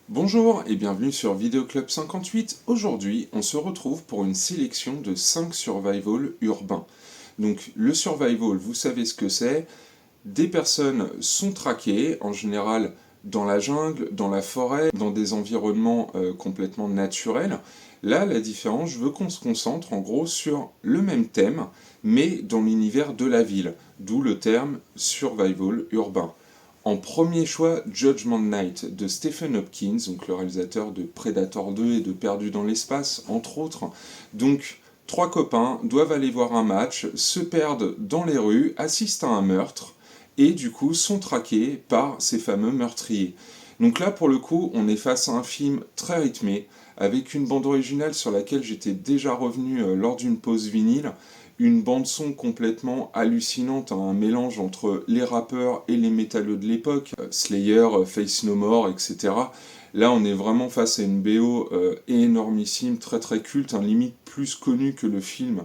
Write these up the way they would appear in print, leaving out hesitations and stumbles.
Bonjour et bienvenue sur Vidéo Club 58. Aujourd'hui, on se retrouve pour une sélection de 5 survival urbains. Donc le survival, vous savez ce que c'est. Des personnes sont traquées, en général dans la jungle, dans la forêt, dans des environnements complètement naturels. Là, la différence, je veux qu'on se concentre en gros sur le même thème, mais dans l'univers de la ville, d'où le terme survival urbain. En premier choix, Judgment Night de Stephen Hopkins, donc le réalisateur de Predator 2 et de Perdu dans l'espace, entre autres. Donc, trois copains doivent aller voir un match, se perdent dans les rues, assistent à un meurtre, et du coup sont traqués par ces fameux meurtriers. Donc là, pour le coup, on est face à un film très rythmé, avec une bande originale sur laquelle j'étais déjà revenu lors d'une pause vinyle, une bande son complètement hallucinante, un mélange entre les rappeurs et les métalleux de l'époque, Slayer, Faith No More, etc. Là, on est vraiment face à une BO énormissime, très très culte, limite plus connu que le film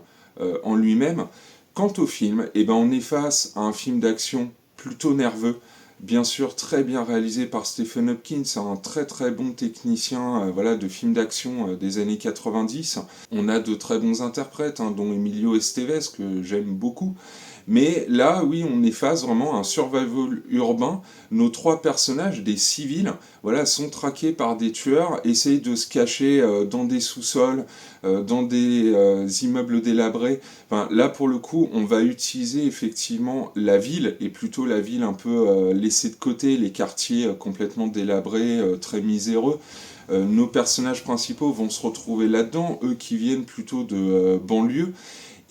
en lui-même. Quant au film, eh ben, on est face à un film d'action plutôt nerveux, bien sûr très bien réalisé par Stephen Hopkins, un très très bon technicien voilà, de films d'action des années 90. On a de très bons interprètes, dont Emilio Estevez, que j'aime beaucoup. Mais là, oui, on est face vraiment à un survival urbain. Nos trois personnages, des civils, voilà, sont traqués par des tueurs, essayent de se cacher dans des sous-sols, dans des immeubles délabrés. Enfin, là, pour le coup, on va utiliser effectivement la ville, et plutôt la ville un peu laissée de côté, les quartiers complètement délabrés, très miséreux. Nos personnages principaux vont se retrouver là-dedans, eux qui viennent plutôt de banlieue,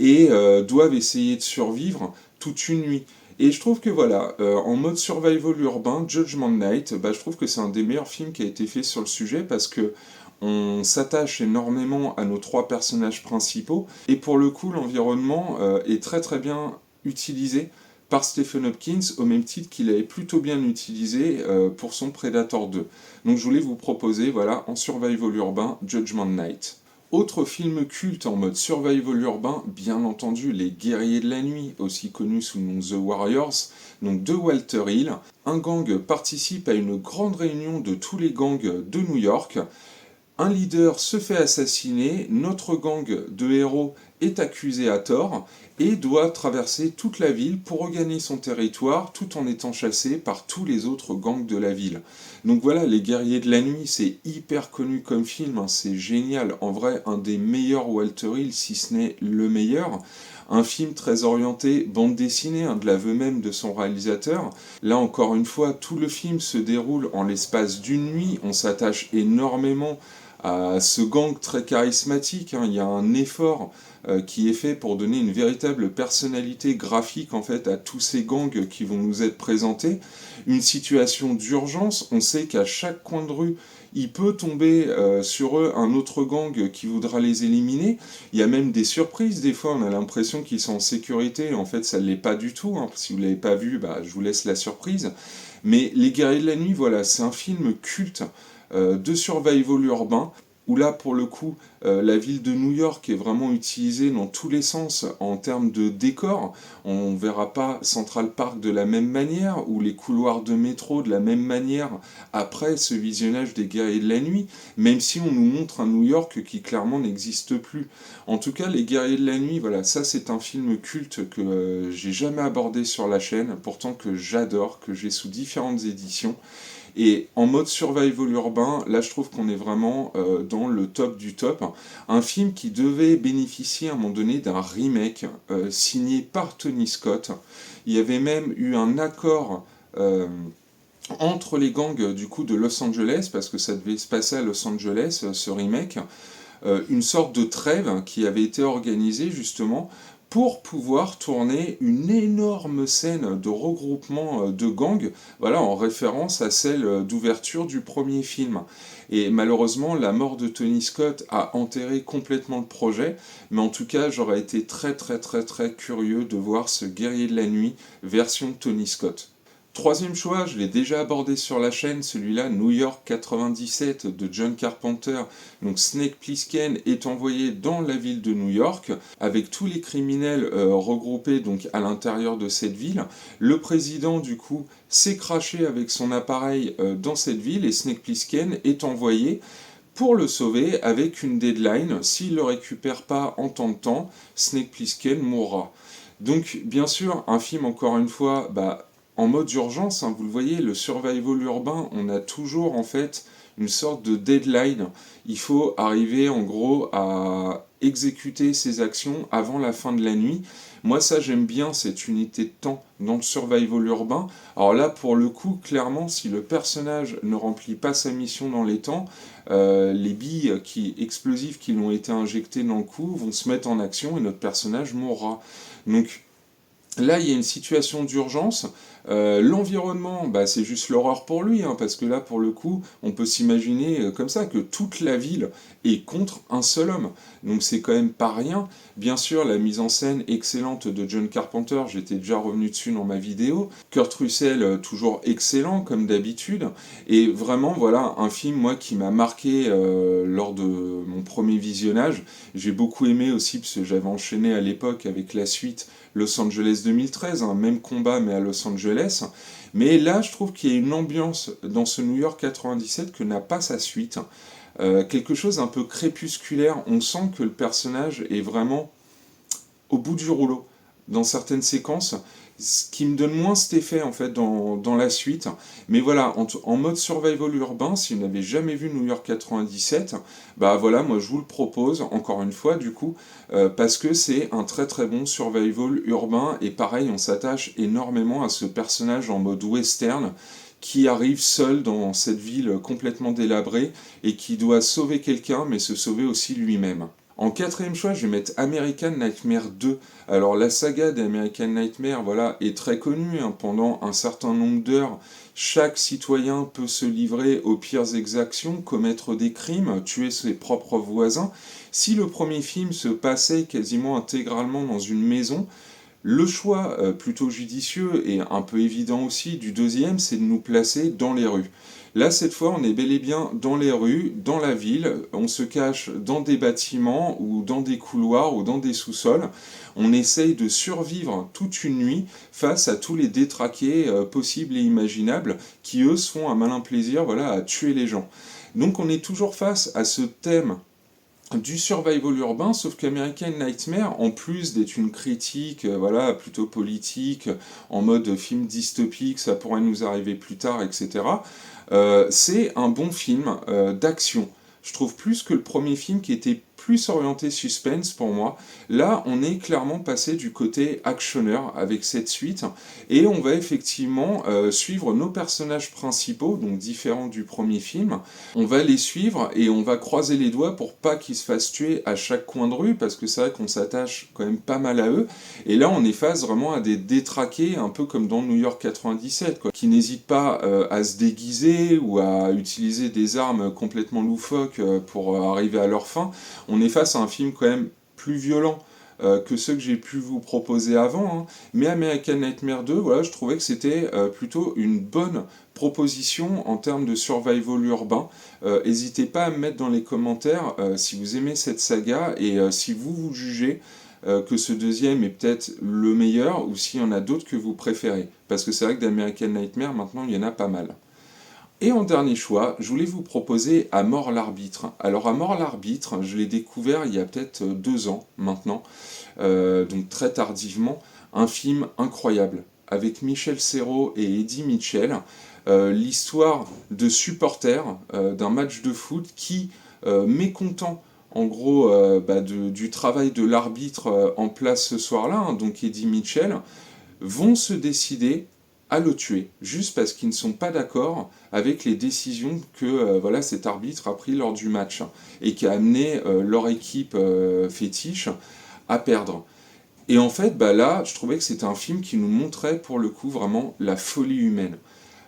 et doivent essayer de survivre toute une nuit. Et je trouve que voilà, en mode survival urbain, Judgment Night, bah, je trouve que c'est un des meilleurs films qui a été fait sur le sujet parce que on s'attache énormément à nos trois personnages principaux et pour le coup l'environnement est très très bien utilisé par Stephen Hopkins au même titre qu'il avait plutôt bien utilisé pour son Predator 2. Donc je voulais vous proposer voilà en survival urbain Judgment Night. Autre film culte en mode survival urbain, bien entendu Les Guerriers de la Nuit, aussi connus sous le nom The Warriors, donc de Walter Hill. Un gang participe à une grande réunion de tous les gangs de New York. Un leader se fait assassiner, notre gang de héros est accusé à tort et doit traverser toute la ville pour regagner son territoire tout en étant chassé par tous les autres gangs de la ville. Donc voilà, Les Guerriers de la Nuit, c'est hyper connu comme film, c'est génial, en vrai un des meilleurs Walter Hill, si ce n'est le meilleur. Un film très orienté bande dessinée, de l'aveu même de son réalisateur. Là encore une fois, tout le film se déroule en l'espace d'une nuit, on s'attache énormément à ce gang très charismatique. Il y a un effort qui est fait pour donner une véritable personnalité graphique en fait à tous ces gangs qui vont nous être présentés. Une situation d'urgence, on sait qu'à chaque coin de rue, il peut tomber sur eux un autre gang qui voudra les éliminer. Il y a même des surprises, des fois on a l'impression qu'ils sont en sécurité, en fait ça ne l'est pas du tout. Si vous ne l'avez pas vu, bah, je vous laisse la surprise. Mais Les Guerriers de la Nuit, voilà, c'est un film culte de survival urbain, où là pour le coup la ville de New York est vraiment utilisée dans tous les sens en termes de décor. On ne verra pas Central Park de la même manière ou les couloirs de métro de la même manière après ce visionnage des Guerriers de la Nuit, même si on nous montre un New York qui clairement n'existe plus. En tout cas, Les Guerriers de la Nuit, voilà, ça c'est un film culte que j'ai jamais abordé sur la chaîne, pourtant que j'adore, que j'ai sous différentes éditions. Et en mode survival urbain, là je trouve qu'on est vraiment dans le top du top. Un film qui devait bénéficier à un moment donné d'un remake signé par Tony Scott. Il y avait même eu un accord entre les gangs du coup de Los Angeles, parce que ça devait se passer à Los Angeles, ce remake, une sorte de trêve qui avait été organisée justement pour pouvoir tourner une énorme scène de regroupement de gangs, voilà, en référence à celle d'ouverture du premier film. Et malheureusement, la mort de Tony Scott a enterré complètement le projet, mais en tout cas, j'aurais été très très très très curieux de voir ce Guerrier de la Nuit version Tony Scott. Troisième choix, je l'ai déjà abordé sur la chaîne, celui-là, New York 97 de John Carpenter. Donc Snake Plissken est envoyé dans la ville de New York avec tous les criminels regroupés donc à l'intérieur de cette ville. Le président du coup s'est craché avec son appareil dans cette ville et Snake Plissken est envoyé pour le sauver avec une deadline. S'il ne le récupère pas en temps de temps, Snake Plissken mourra. Donc bien sûr, un film encore une fois, en mode urgence, hein, vous le voyez, le survival urbain, on a toujours en fait une sorte de deadline. Il faut arriver en gros à exécuter ses actions avant la fin de la nuit. Moi ça j'aime bien cette unité de temps dans le survival urbain. Alors là pour le coup, clairement, si le personnage ne remplit pas sa mission dans les temps, les billes explosives qui lui ont été injectées dans le cou vont se mettre en action et notre personnage mourra. Donc là, il y a une situation d'urgence. L'environnement, c'est juste l'horreur pour lui, hein, parce que là, pour le coup, on peut s'imaginer comme ça, que toute la ville est contre un seul homme. Donc c'est quand même pas rien. Bien sûr, la mise en scène excellente de John Carpenter, j'étais déjà revenu dessus dans ma vidéo. Kurt Russell, toujours excellent, comme d'habitude. Et vraiment, voilà, un film, moi, qui m'a marqué lors de mon premier visionnage. J'ai beaucoup aimé aussi, parce que j'avais enchaîné à l'époque avec la suite Los Angeles 2013, hein, même combat mais à Los Angeles. Mais là, je trouve qu'il y a une ambiance dans ce New York 97 que n'a pas sa suite. Quelque chose un peu crépusculaire, on sent que le personnage est vraiment au bout du rouleau dans certaines séquences, ce qui me donne moins cet effet en fait dans la suite. Mais voilà, en mode survival urbain, si vous n'avez jamais vu New York 97, voilà, moi je vous le propose encore une fois du coup, parce que c'est un très très bon survival urbain, et pareil, on s'attache énormément à ce personnage en mode western qui arrive seul dans cette ville complètement délabrée et qui doit sauver quelqu'un mais se sauver aussi lui-même. En quatrième choix, je vais mettre American Nightmare 2. Alors la saga d'American Nightmare, voilà, est très connue, hein. Pendant un certain nombre d'heures, chaque citoyen peut se livrer aux pires exactions, commettre des crimes, tuer ses propres voisins. Si le premier film se passait quasiment intégralement dans une maison, le choix plutôt judicieux et un peu évident aussi du deuxième, c'est de nous placer dans les rues. Là, cette fois, on est bel et bien dans les rues, dans la ville, on se cache dans des bâtiments ou dans des couloirs ou dans des sous-sols. On essaye de survivre toute une nuit face à tous les détraqués possibles et imaginables qui, eux, se font un malin plaisir, voilà, à tuer les gens. Donc on est toujours face à ce thème du survival urbain, sauf qu'American Nightmare, en plus d'être une critique voilà, plutôt politique, en mode film dystopique, ça pourrait nous arriver plus tard, etc., c'est un bon film d'action. Je trouve plus que le premier film qui était plus orienté suspense pour moi. Là, on est clairement passé du côté actionneur avec cette suite, et on va effectivement suivre nos personnages principaux, donc différents du premier film. On va les suivre et on va croiser les doigts pour pas qu'ils se fassent tuer à chaque coin de rue, parce que c'est vrai qu'on s'attache quand même pas mal à eux. Et là, on est face vraiment à des détraqués, un peu comme dans New York 97, quoi, qui n'hésitent pas à se déguiser ou à utiliser des armes complètement loufoques pour arriver à leur fin. On est face à un film quand même plus violent que ceux que j'ai pu vous proposer avant, hein. Mais American Nightmare 2, voilà, je trouvais que c'était plutôt une bonne proposition en termes de survival urbain. N'hésitez pas à me mettre dans les commentaires si vous aimez cette saga et si vous jugez que ce deuxième est peut-être le meilleur ou s'il y en a d'autres que vous préférez. Parce que c'est vrai que d'American Nightmare, maintenant, il y en a pas mal. Et en dernier choix, je voulais vous proposer À mort l'arbitre. Alors À mort l'arbitre, je l'ai découvert il y a peut-être 2 ans maintenant, donc très tardivement, un film incroyable, avec Michel Serrault et Eddie Mitchell, l'histoire de supporters d'un match de foot qui, mécontents en gros du travail de l'arbitre en place ce soir-là, hein, donc Eddie Mitchell, vont se décider à le tuer, juste parce qu'ils ne sont pas d'accord avec les décisions que voilà, cet arbitre a pris lors du match, et qui a amené leur équipe fétiche à perdre. Et en fait, là, je trouvais que c'était un film qui nous montrait pour le coup vraiment la folie humaine.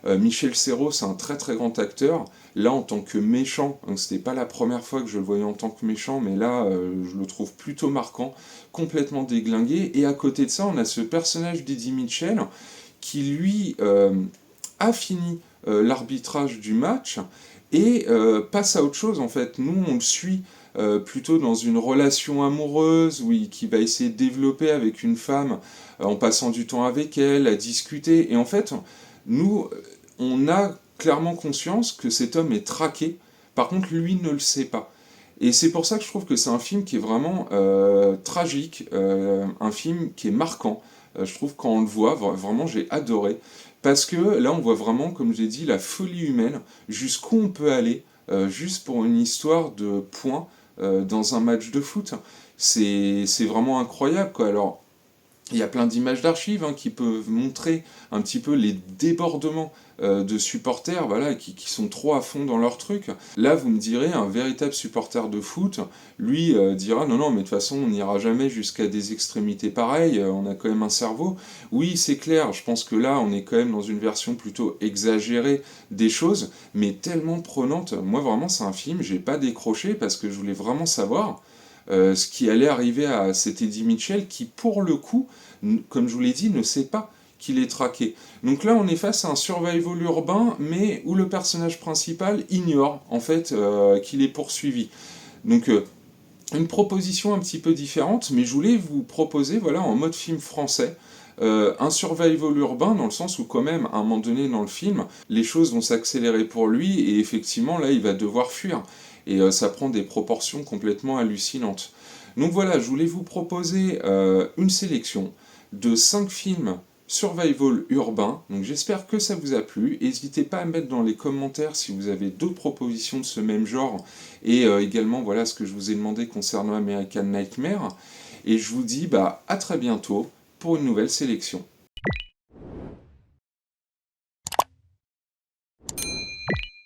Michel Serrault, c'est un très très grand acteur. Là, en tant que méchant, donc c'était pas la première fois que je le voyais en tant que méchant, mais là, je le trouve plutôt marquant, complètement déglingué. Et à côté de ça, on a ce personnage d'Eddie Mitchell qui lui a fini l'arbitrage du match et passe à autre chose en fait. Nous on le suit plutôt dans une relation amoureuse qui va essayer de développer avec une femme en passant du temps avec elle, à discuter. Et en fait, nous, on a clairement conscience que cet homme est traqué. Par contre, lui ne le sait pas. Et c'est pour ça que je trouve que c'est un film qui est vraiment tragique, un film qui est marquant. Je trouve quand on le voit, vraiment j'ai adoré. Parce que là on voit vraiment, comme j'ai dit, la folie humaine, jusqu'où on peut aller, juste pour une histoire de points dans un match de foot. C'est vraiment incroyable, quoi. Alors, il y a plein d'images d'archives qui peuvent montrer un petit peu les débordements de supporters voilà, qui sont trop à fond dans leur truc. Là, vous me direz, un véritable supporter de foot, lui dira non, non, mais de toute façon, on n'ira jamais jusqu'à des extrémités pareilles, on a quand même un cerveau. Oui, c'est clair, je pense que là, on est quand même dans une version plutôt exagérée des choses, mais tellement prenante. Moi, vraiment, c'est un film, j'ai pas décroché parce que je voulais vraiment savoir ce qui allait arriver à cet Eddie Mitchell qui, pour le coup, comme je vous l'ai dit, ne sait pas qu'il est traqué. Donc là, on est face à un survival urbain, mais où le personnage principal ignore, en fait, qu'il est poursuivi. Donc, une proposition un petit peu différente, mais je voulais vous proposer, voilà, en mode film français, un survival urbain, dans le sens où quand même, à un moment donné dans le film, les choses vont s'accélérer pour lui, et effectivement, là, il va devoir fuir. Et ça prend des proportions complètement hallucinantes. Donc voilà, je voulais vous proposer une sélection de 5 films survival urbain. Donc j'espère que ça vous a plu. N'hésitez pas à mettre dans les commentaires si vous avez d'autres propositions de ce même genre et également voilà ce que je vous ai demandé concernant American Nightmare. Et je vous dis à très bientôt pour une nouvelle sélection.